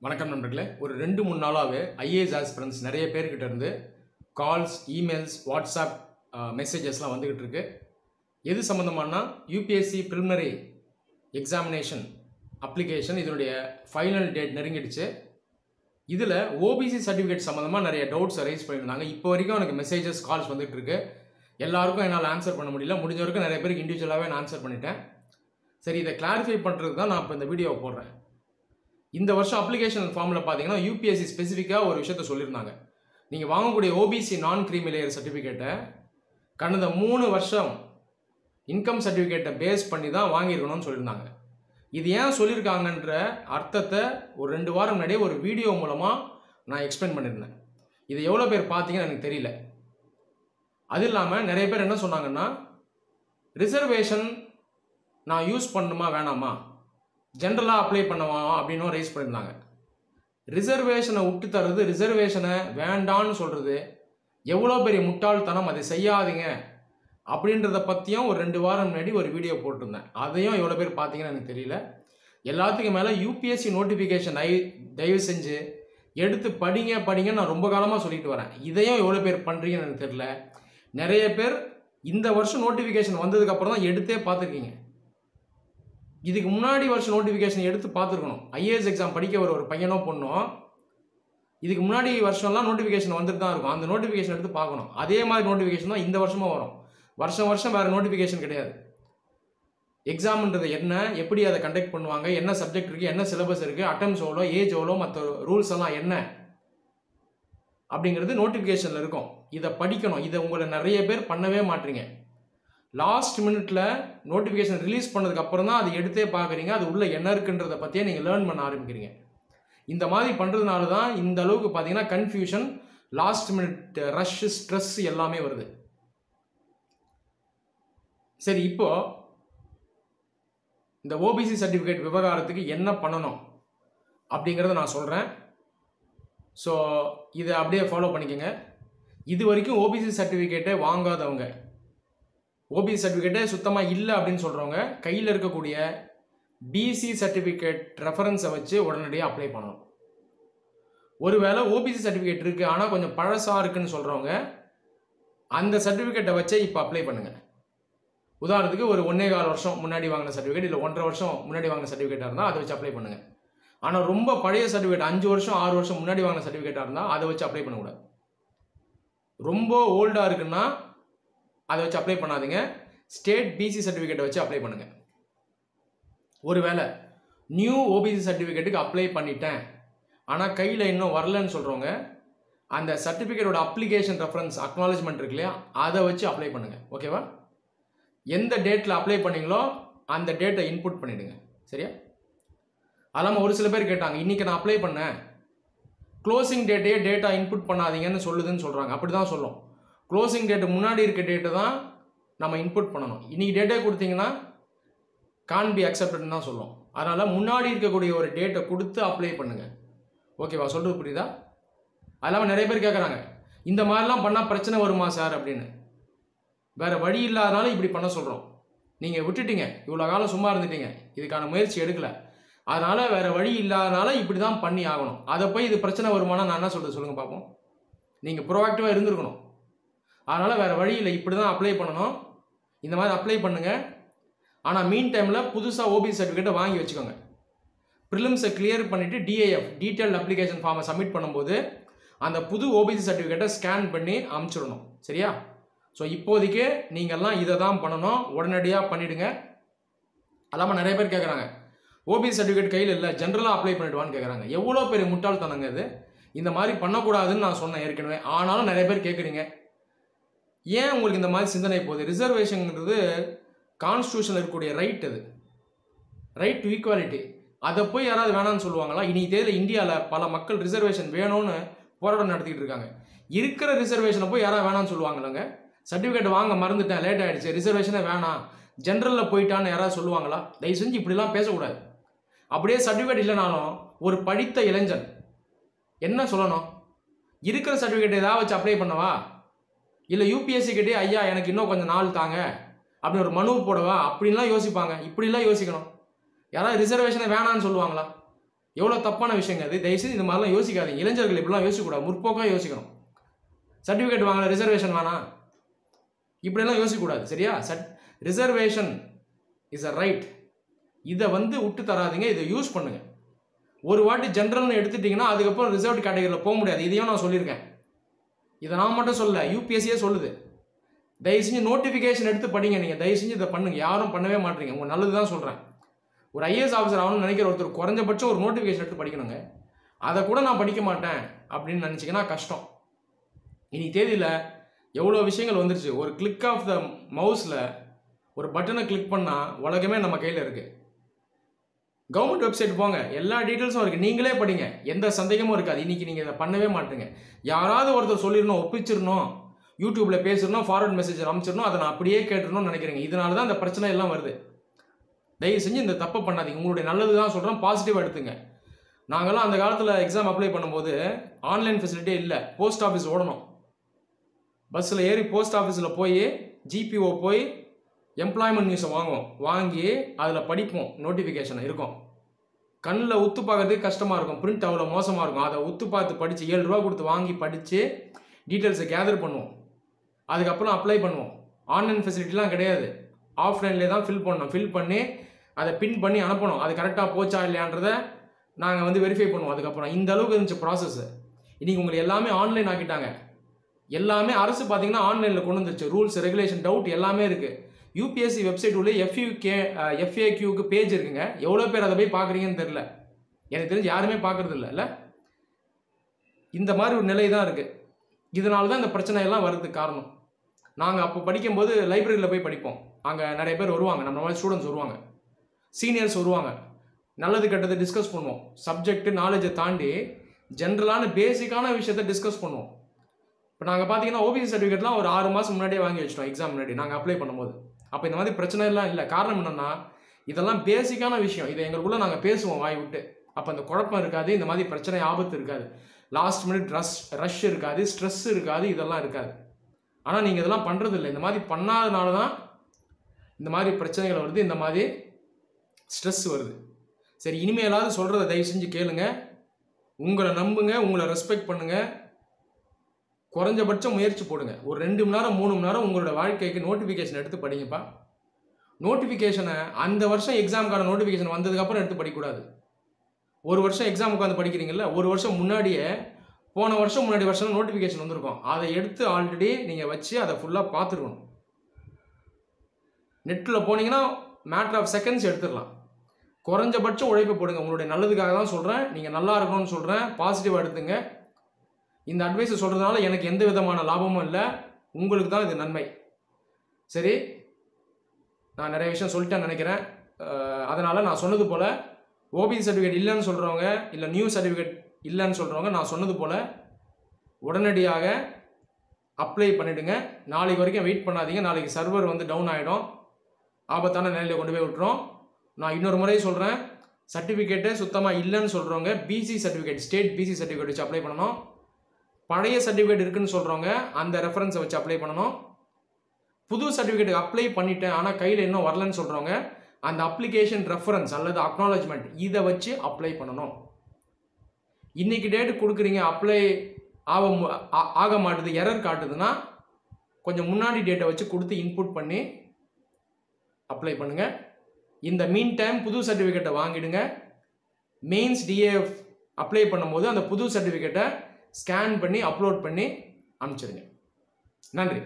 வணக்கம் நண்பர்களே. ஒரு 2-3 நாளாவே ஐஏஎஸ் ஆஸ்பிரண்ட்ஸ் நிறைய பேர்கிட்ட இருந்து கால்ஸ், இமெயில்ஸ், வாட்ஸ்அப் மெசேஜஸ்லாம் வந்துகிட்டு இருக்கு. எது சம்மந்தமானா யூபிஎஸ்சி ப்ரிலிமினரி எக்ஸாமினேஷன் அப்ளிகேஷன் இதனுடைய ஃபைனல் டேட் நெருங்கிடுச்சு. இதில் ஓபிசி சர்டிஃபிகேட் சம்மந்தமாக நிறைய டவுட்ஸ் ரைஸ் பண்ணியிருந்தாங்க. இப்போ வரைக்கும் எனக்கு மெசேஜஸ், கால்ஸ் வந்துகிட்டு இருக்கு. எல்லாருக்கும் என்னால் ஆன்சர் பண்ண முடியல. முடிஞ்ச வரைக்கும் நிறைய பேருக்கு இண்டிவிஜுவலாகவே நான் ஆன்சர் பண்ணிட்டேன். சரி, இதை கிளாரிஃபை பண்ணுறதுக்கு தான் நான் இப்போ இந்த வீடியோவை போடுறேன். இந்த வருஷம் அப்ளிகேஷன் ஃபார்மில் பார்த்தீங்கன்னா யூபிஎஸ்சி ஸ்பெசிஃபிக்காக ஒரு விஷயத்த சொல்லியிருந்தாங்க. நீங்கள் வாங்கக்கூடிய ஓபிசி நான் கிரீமி லேயர் சர்டிஃபிகேட்டை கடந்த 3 வருஷம் இன்கம் சர்டிஃபிகேட்டை பேஸ் பண்ணி தான் வாங்கியிருக்கணும்னு சொல்லியிருந்தாங்க. இது ஏன் சொல்லியிருக்காங்கன்ற அர்த்தத்தை ஒரு 2 வாரம் முன்னாடியே ஒரு வீடியோ மூலமாக நான் எக்ஸ்பிளைன் பண்ணியிருந்தேன். இது எவ்வளோ பேர் பார்த்தீங்கன்னு எனக்கு தெரியல. அது இல்லாமல் நிறைய பேர் என்ன சொன்னாங்கன்னா, ரிசர்வேஷன் நான் யூஸ் பண்ணணுமா வேணாமா, ஜென்ரலாக அப்ளை பண்ணுவா அப்படின்னும் ரைஸ் பண்ணியிருந்தாங்க. ரிசர்வேஷனை விட்டு தர்றது, ரிசர்வேஷனை வேண்டான்னு சொல்கிறது எவ்வளோ பெரிய முட்டாள்தனம், அதை செய்யாதீங்க அப்படின்றத பற்றியும் ஒரு 2 வாரம் முன்னாடி ஒரு வீடியோ போட்டிருந்தேன். அதையும் எவ்வளோ பேர் பார்த்தீங்கன்னு எனக்கு தெரியல. எல்லாத்துக்கும் மேலே யூபிஎஸ்சி நோட்டிஃபிகேஷன் தயவு செஞ்சு எடுத்து படிங்கன்னு நான் ரொம்ப காலமாக சொல்லிட்டு வரேன். இதையும் எவ்வளோ பேர் பண்ணுறீங்கன்னு எனக்கு தெரியல. நிறைய பேர் இந்த வருஷம் நோட்டிஃபிகேஷன் வந்ததுக்கப்புறம் தான் எடுத்தே பார்த்துருக்கீங்க. இதுக்கு முன்னாடி வருஷம் நோட்டிஃபிகேஷன் எடுத்து பார்த்துருக்கணும். ஐஏஎஸ் எக்ஸாம் படிக்க ஒரு பையனோ பொண்ணோ இதுக்கு முன்னாடி வருஷம்லாம் நோட்டிஃபிகேஷன் வந்துட்டு தான் இருக்கும். அந்த நோட்டிஃபிகேஷன் எடுத்து பார்க்கணும். அதே மாதிரி நோட்டிஃபிகேஷன் தான் இந்த வருஷமும் வரும். வருஷம் வேறு நோட்டிஃபிகேஷன் கிடையாது. எக்ஸாம்ன்றது என்ன, எப்படி அதை கண்டக்ட் பண்ணுவாங்க, என்ன சப்ஜெக்ட் இருக்குது, என்ன சிலபஸ் இருக்குது, அட்டம்ஸ் எவ்வளோ, ஏஜ் எவ்வளோ, மற்ற ரூல்ஸ் எல்லாம் என்ன அப்படிங்கிறது நோட்டிஃபிகேஷனில் இருக்கும். இதை படிக்கணும். இதை உங்களை நிறைய பேர் பண்ணவே மாட்டீங்க. லாஸ்ட் மினிட்ல நோட்டிஃபிகேஷன் ரிலீஸ் பண்ணதுக்கு அப்புறம் தான் அதை எடுத்தே பார்க்குறீங்க. அது உள்ள என்ன இருக்குன்றதை பற்றியே நீங்கள் லேர்ன் பண்ண ஆரம்பிக்கிறீங்க. இந்த மாதிரி பண்ணுறதுனால தான் இந்த அளவுக்கு பார்த்தீங்கன்னா confusion, last minute rush, stress எல்லாமே வருது. சரி, இப்போ இந்த ஓபிசி சர்டிஃபிகேட் விவகாரத்துக்கு என்ன பண்ணணும் அப்படிங்கிறத நான் சொல்கிறேன். ஸோ இதை அப்படியே ஃபாலோ பண்ணிக்கோங்க. இது வரைக்கும் ஓபிசி சர்டிஃபிகேட்டை வாங்காதவங்க, ஓபிசி சர்டிஃபிகேட்டே சுத்தமாக இல்லை அப்படின்னு சொல்கிறவங்க கையில் இருக்கக்கூடிய பிசி சர்டிஃபிகேட் ரெஃபரன்ஸை வச்சு உடனடியாக அப்ளை பண்ணணும். ஒருவேளை ஓபிசி சர்டிஃபிகேட் இருக்குது ஆனால் கொஞ்சம் பழசாக இருக்குன்னு சொல்கிறவங்க அந்த சர்டிஃபிகேட்டை வச்சே இப்போ அப்ளை பண்ணுங்கள். உதாரணத்துக்கு ஒரு 1.25 வருஷம் முன்னாடி வாங்கின சர்டிஃபிகேட் இல்லை 1.5 வருஷம் முன்னாடி வாங்கின சர்டிஃபிகேட்டாக இருந்தால் அதை வச்சு அப்ளை பண்ணுங்கள். ஆனால் ரொம்ப பழைய சர்டிஃபிகேட் 5 வருஷம் 6 வருஷம் முன்னாடி வாங்கின சர்டிஃபிகேட்டாக இருந்தால் அதை வச்சு அப்ளை பண்ணக்கூடாது. ரொம்ப ஓல்டாக இருக்குன்னா அதை வச்சு அப்ளை பண்ணாதீங்க. ஸ்டேட் பிசி சர்டிஃபிகேட்டை வச்சு அப்ளை பண்ணுங்கள். ஒருவேளை நியூ ஓபிசி சர்டிஃபிகேட்டுக்கு அப்ளை பண்ணிட்டேன் ஆனால் கையில் இன்னும் வரலன்னு சொல்கிறவங்க அந்த சர்டிஃபிகேட்டோட அப்ளிகேஷன் ரெஃபரன்ஸ் அக்னாலஜ்மெண்ட் இருக்கு இல்லையா, அதை வச்சு அப்ளை பண்ணுங்கள். ஓகேவா? எந்த டேட்டில் அப்ளை பண்ணீங்களோ அந்த டேட்டை இன்புட் பண்ணிவிடுங்க. சரியா? அல்லாமல் ஒரு சில பேர் கேட்டாங்க, இன்றைக்கி நான் அப்ளை பண்ணேன், க்ளோசிங் டேட்டையே டேட்டா இன்புட் பண்ணாதீங்கன்னு சொல்லுதுன்னு சொல்கிறாங்க. அப்படி தான் சொல்லும். க்ளோசிங் டேட்டு முன்னாடி இருக்க டேட்டை தான் நம்ம இன்புட் பண்ணணும். இன்றைக்கி டேட்டே கொடுத்தீங்கன்னா கான் பி அக்செப்டட்னு தான் சொல்லும். அதனால் முன்னாடி இருக்கக்கூடிய ஒரு டேட்டை கொடுத்து அப்ளை பண்ணுங்கள். ஓகேவா? சொல்கிறது புரியுதா? அது இல்லாமல் நிறைய பேர் கேட்குறாங்க, இந்த மாதிரிலாம் பண்ணால் பிரச்சனை வருமா சார் அப்படின்னு. வேறு வழி இல்லாதனால இப்படி பண்ண சொல்கிறோம். நீங்கள் விட்டுட்டீங்க, இவ்வளோ காலம் சும்மா இருந்துட்டீங்க, இதுக்கான முயற்சி எடுக்கலை, அதனால் வேறு வழி இல்லாதனால இப்படி தான் பண்ணி ஆகணும். அதை போய் இது பிரச்சனை வருமானா நான் என்ன சொல்கிறது சொல்லுங்கள் பார்ப்போம். நீங்கள் ப்ரோஆக்டிவாக இருந்திருக்கணும். அதனால் வேறு வழி இல்லை, இப்படி தான் அப்ளை பண்ணணும். இந்த மாதிரி அப்ளை பண்ணுங்கள். ஆனால் மீன் டைமில் புதுசாக ஓபிசி சர்டிஃபிகேட்டை வாங்கி வச்சுக்கோங்க. ப்ரிலிம்ஸை கிளியர் பண்ணிவிட்டு டிஏஎஃப் டீட்டெயில் அப்ளிகேஷன் ஃபார்மை சப்மிட் பண்ணும்போது அந்த புது ஓபிசி சர்டிஃபிகேட்டை ஸ்கேன் பண்ணி அனுப்பிச்சிடணும். சரியா? ஸோ இப்போதைக்கு நீங்கள்லாம் இதை தான் பண்ணணும். உடனடியாக பண்ணிவிடுங்க. அல்லாமல் நிறைய பேர் கேட்குறாங்க, ஓபிசி சர்டிஃபிகேட் கையில் இல்லை, ஜென்ரலாக அப்ளை பண்ணிவிடுவான்னு கேட்குறாங்க. எவ்வளோ பெரிய முட்டாள்தனங்க இது. இந்த மாதிரி பண்ணக்கூடாதுன்னு நான் சொன்னேன் ஏற்கனவே. ஆனாலும் நிறைய பேர் கேட்குறீங்க. ஏன் உங்களுக்கு இந்த மாதிரி சிந்தனை போகுது? ரிசர்வேஷன்ங்கிறது கான்ஸ்டியூஷனில் இருக்கக்கூடிய ரைட், அது ரைட் டு ஈக்குவாலிட்டி. அதை போய் யாராவது வேணான்னு சொல்லுவாங்களா? இன்னைக்கு தேதியில் இந்தியாவில் பல மக்கள் ரிசர்வேஷன் வேணும்னு போராட்டம் நடத்திக்கிட்டு இருக்காங்க. இருக்கிற ரிசர்வேஷனை போய் யாராவது வேணான்னு சொல்லுவாங்களாங்க? சர்டிஃபிகேட் வாங்க மறந்துட்டேன், லேட் ஆகிடுச்சு, ரிசர்வேஷனே வேணாம், ஜென்ரலில் போயிட்டான்னு யாராவது சொல்லுவாங்களா? தயவு செஞ்சு இப்படிலாம் பேசக்கூடாது. அப்படியே சர்டிஃபிகேட் இல்லைனாலும் ஒரு படித்த இளைஞன் என்ன சொல்லணும்? இருக்கிற சர்டிஃபிகேட் ஏதாவது வச்சு அப்ளை பண்ணவா, இல்லை யூபிஎஸ்சி கிட்டே ஐயா எனக்கு இன்னும் கொஞ்சம் நாள் தாங்க அப்படின்னு ஒரு மனு போடவா, அப்படின்லாம் யோசிப்பாங்க. இப்படிலாம் யோசிக்கணும். யாராவது ரிசர்வேஷனை வேணான்னு சொல்லுவாங்களா? எவ்வளோ தப்பான விஷயங்க அது. தயவுசெய்து இந்த மாதிரிலாம் யோசிக்காதீங்க. இளைஞர்கள் இப்படிலாம் யோசிக்கக்கூடாது. முற்போக்காக யோசிக்கணும். சர்டிஃபிகேட் வாங்கல, ரிசர்வேஷன் வேணாம், இப்படியெல்லாம் யோசிக்கக்கூடாது. சரியா? Reservation is a right. இதை விட்டு தராதிங்க. இதை யூஸ் பண்ணுங்க. ஒரு வாட்டி ஜென்ரல்னு எடுத்துட்டிங்கன்னா அதுக்கப்புறம் ரிசர்வ்டு கேட்டகரியில் போக முடியாது. இதையும் நான் சொல்லியிருக்கேன். இதை நான் மட்டும் சொல்லல, யூபிஎஸ்சியே சொல்லுது. தயவு செஞ்சு நோட்டிஃபிகேஷன் எடுத்து படிங்க. நீங்கள் தயவு செஞ்சு இதை பண்ணுங்க. யாரும் பண்ணவே மாட்டீங்க. உங்கள் நல்லது தான் சொல்கிறேன். ஒரு ஐஏஎஸ் ஆஃபீஸர் ஆகணும்னு நினைக்கிற ஒருத்தர் குறைஞ்சபட்சம் ஒரு நோட்டிஃபிகேஷன் எடுத்து படிக்கணுங்க. அதை கூட நான் படிக்க மாட்டேன் அப்படின்னு நினச்சிங்கன்னா கஷ்டம். இனி தேதியில் எவ்வளோ விஷயங்கள் வந்துருச்சு. ஒரு கிளிக் ஆஃப் த மவுஸில் ஒரு பட்டனை கிளிக் பண்ணால் உலகமே நம்ம கையில் இருக்குது. கவர்மெண்ட் வெப்சைட் போங்க, எல்லா டீட்டெயில்ஸும் இருக்குது. நீங்களே படிங்க, எந்த சந்தேகமும் இருக்காது. இன்றைக்கி நீங்கள் இதை பண்ணவே மாட்டீங்க. யாராவது ஒருத்தர் சொல்லிடணும், ஒப்பிச்சிடணும், யூடியூப்பில் பேசணும், ஃபார்வர்ட் மெசேஜ் அனுப்பிச்சிடணும், அதை நான் அப்படியே கேட்டுடணும்னு நினைக்கிறீங்க. இதனால தான் இந்த பிரச்சனை எல்லாம் வருது. தயவு செஞ்சு இந்த தப்பை பண்ணாதீங்க. உங்களுடைய நல்லது தான் சொல்கிறேன், பாசிட்டிவாக எடுத்துங்க. நாங்கள்லாம் அந்த காலத்தில் எக்ஸாம் அப்ளை பண்ணும்போது ஆன்லைன் ஃபெசிலிட்டியே இல்லை. போஸ்ட் ஆஃபீஸ் ஓடணும். பஸ்ஸில் ஏறி போஸ்ட் ஆஃபீஸில் போய் ஜிபிஓ போய் எம்ப்ளாய்மெண்ட் நியூஸை வாங்கி அதில் படிப்போம். நோட்டிஃபிகேஷன் இருக்கும். கண்ணில் உத்து பார்க்கறதுக்கு கஷ்டமாக இருக்கும். பிரிண்ட் அவ்வளோ மோசமாக இருக்கும். அதை உத்து பார்த்து படித்து 7 ரூபா கொடுத்து வாங்கி படித்து டீட்டெயில்ஸை கேதர் பண்ணுவோம். அதுக்கப்புறம் அப்ளை பண்ணுவோம். ஆன்லைன் ஃபெசிலிட்டிலாம் கிடையாது. ஆஃப்லைன்லேயே தான் ஃபில் பண்ணணும். ஃபில் பண்ணி அதை பின் பண்ணி அனுப்பணும். அது கரெக்டாக போச்சா இல்லையான்றதை நாங்கள் வெரிஃபை பண்ணுவோம். அதுக்கப்புறம் இந்த அளவுக்கு இருந்துச்சு ப்ராசஸ். இன்றைக்கி உங்களுக்கு எல்லாமே ஆன்லைன் ஆக்கிட்டாங்க. எல்லாமே அரசு பார்த்தீங்கன்னா ஆன்லைனில் கொண்டு வந்துருச்சு. ரூல்ஸ், ரெகுலேஷன், டவுட் எல்லாமே இருக்குது. யூபிஎஸ்சி வெப்சைட் உள்ள எஃப்ஏக்யூக்கு பேஜ் இருக்குங்க. எவ்வளோ பேர் அதை போய் பார்க்குறீங்கன்னு தெரில. எனக்கு தெரிஞ்சு யாருமே பார்க்குறது இல்லை. இந்த மாதிரி ஒரு நிலை தான் இருக்குது. இதனால தான் இந்த பிரச்சனையெல்லாம் வர்றதுக்கு காரணம். நாங்கள் அப்போ படிக்கும்போது லைப்ரரியில் போய் படிப்போம். அங்கே நிறைய பேர் வருவாங்க, நம்ம மாதிரி ஸ்டூடெண்ட்ஸ் வருவாங்க, சீனியர்ஸ் வருவாங்க. நல்லது கெட்டதை டிஸ்கஸ் பண்ணுவோம். சப்ஜெக்ட் நாலேஜை தாண்டி ஜென்ரலான பேசிக்கான விஷயத்தை டிஸ்கஸ் பண்ணுவோம். இப்போ நாங்கள் பார்த்தீங்கன்னா ஓபிசி சர்டிஃபிகேட்லாம் ஒரு 6 மாதம் முன்னாடியே வாங்கி வச்சிட்டோம். எக்ஸாம் முன்னாடி நாங்கள் அப்ளை பண்ணும்போது. அப்போ இந்த மாதிரி பிரச்சனை எல்லாம் இல்லை. காரணம் என்னென்னா இதெல்லாம் பேசிக்கான விஷயம். இதை எங்களுக்குள்ளே நாங்கள் பேசுவோம் வாய் விட்டு. அப்போ அந்த குழப்பம் இருக்காது, இந்த மாதிரி பிரச்சனை ஆபத்து இருக்காது, லாஸ்ட் மினிட் ரஷ் இருக்காது, ஸ்ட்ரெஸ் இருக்காது, இதெல்லாம் இருக்காது. ஆனால் நீங்கள் இதெல்லாம் பண்ணுறதில்லை. இந்த மாதிரி பண்ணாதனால தான் இந்த மாதிரி பிரச்சனைகள் வருது, இந்த மாதிரி ஸ்ட்ரெஸ் வருது. சரி, இனிமேலாவது சொல்கிறத தயவு செஞ்சு கேளுங்க. உங்களை நம்புங்க, உங்களை ரெஸ்பெக்ட் பண்ணுங்கள். குறைஞ்சபட்சம் முயற்சி போடுங்க. ஒரு 2 மணி நேரம் 3 மணி நேரம் உங்களோட வாழ்க்கைக்கு நோட்டிஃபிகேஷன் எடுத்து படிங்கப்பா. நோட்டிஃபிகேஷனை அந்த வருஷம் எக்ஸாமுக்கான நோட்டிஃபிகேஷன் வந்ததுக்கப்புறம் எடுத்து படிக்கக்கூடாது. ஒரு வருஷம் எக்ஸாம் உட்காந்து படிக்கிறீங்களா, ஒரு வருஷம் முன்னாடியே போன வருஷம் முன்னாடி வருஷம் நோட்டிஃபிகேஷன் வந்திருக்கும். அதை எடுத்து ஆல்ரெடி நீங்கள் வச்சு அதை ஃபுல்லாக பார்த்துருக்கணும். நெட்டில் போனீங்கன்னா மேட்டர் ஆஃப் செகண்ட்ஸ் எடுத்துடலாம். குறைஞ்சபட்சம் உழைப்பு போடுங்க. உங்களுடைய நல்லதுக்காக தான் சொல்கிறேன். நீங்கள் நல்லா இருக்கணும்னு சொல்கிறேன். பாசிட்டிவாக எடுத்துங்க. இந்த அட்வைஸை சொல்கிறதுனால எனக்கு எந்த விதமான லாபமும் இல்லை. உங்களுக்கு தான் இது நன்மை. சரி, நான் நிறைய விஷயம் சொல்லிட்டேன்னு நினைக்கிறேன். அதனால் நான் சொன்னது போல் ஓபிசி சர்டிஃபிகேட் இல்லைன்னு சொல்கிறவங்க, இல்லை நியூ சர்டிஃபிகேட் இல்லைன்னு சொல்கிறவங்க, நான் சொன்னது போல் உடனடியாக அப்ளை பண்ணிவிடுங்க. நாளைக்கு வரைக்கும் வெயிட் பண்ணாதீங்க. நாளைக்கு சர்வர் டவுன் ஆகிடும், ஆபத்தான நிலையில் கொண்டு போய் விட்டுரும். நான் இன்னொரு முறை சொல்கிறேன், சர்டிஃபிகேட்டே சுத்தமாக இல்லைன்னு சொல்கிறவங்க BC certificate, state BC certificate வச்சு அப்ளை பண்ணணும். பழைய சர்டிஃபிகேட் இருக்குன்னு சொல்கிறவங்க அந்த ரெஃபரன்ஸை வச்சு அப்ளை பண்ணணும். புது சர்டிஃபிகேட்டுக்கு அப்ளை பண்ணிட்டேன் ஆனால் கையில் இன்னும் வரலன்னு சொல்கிறவங்க அந்த அப்ளிகேஷன் ரெஃபரன்ஸ் அல்லது அக்னாலஜ்மெண்ட் இதை வச்சு அப்ளை பண்ணணும். இன்றைக்கி டேட்டு கொடுக்குறீங்க, அப்ளை ஆக மாட்டுது, எரர் காட்டுதுன்னா கொஞ்சம் முன்னாடி டேட்டை வச்சு கொடுத்து இன்புட் பண்ணி அப்ளை பண்ணுங்கள். இந்த மீன் டைம் புது சர்டிஃபிகேட்டை வாங்கிடுங்க. மெயின்ஸ் டிஏஎஃப் அப்ளை பண்ணும்போது அந்த புது சர்டிஃபிகேட்டை ஸ்கேன் பண்ணி அப்லோட் பண்ணி அனுப்பிச்சிடுங்க. நன்றி.